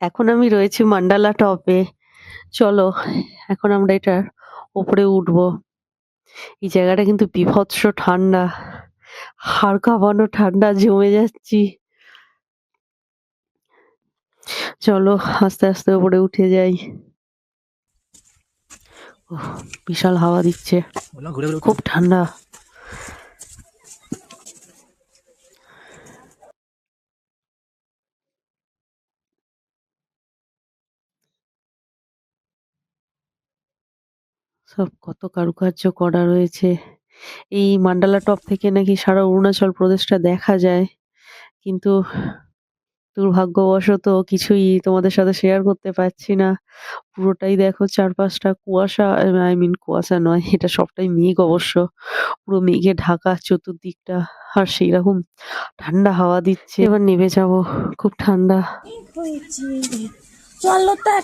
এখন আমি রয়েছি মান্ডালা টপে। চলো এখন আমরা এটার উপরে উঠবো। এই জায়গাটা কিন্তু বীভৎস ঠান্ডা। হাড় কাঁপানো ঠান্ডা, জমে যাচ্ছি। চলো আস্তে আস্তে উপরে উঠে যাই। ওহ, বিশাল হাওয়া দিচ্ছে, খুব ঠান্ডা। সব কত কারুকার্য করা রয়েছে। এই মান্ডালা টপ থেকে নাকি সারা অরুণাচল প্রদেশটা দেখা যায়, কিন্তু দুর্ভাগ্যবশত কিছুই তোমাদের সাথে শেয়ার করতে পারছি না। পুরোটাই দেখো চারপাশটা কুয়াশা, আই মিন কুয়াশা নয়, এটা সবটাই মেঘ অবশ্য। পুরো মেঘে ঢাকা চতুর্দিকটা, আর সেই রকম ঠান্ডা হাওয়া দিচ্ছে। এবার নেমে যাব, খুব ঠান্ডা। চলো তা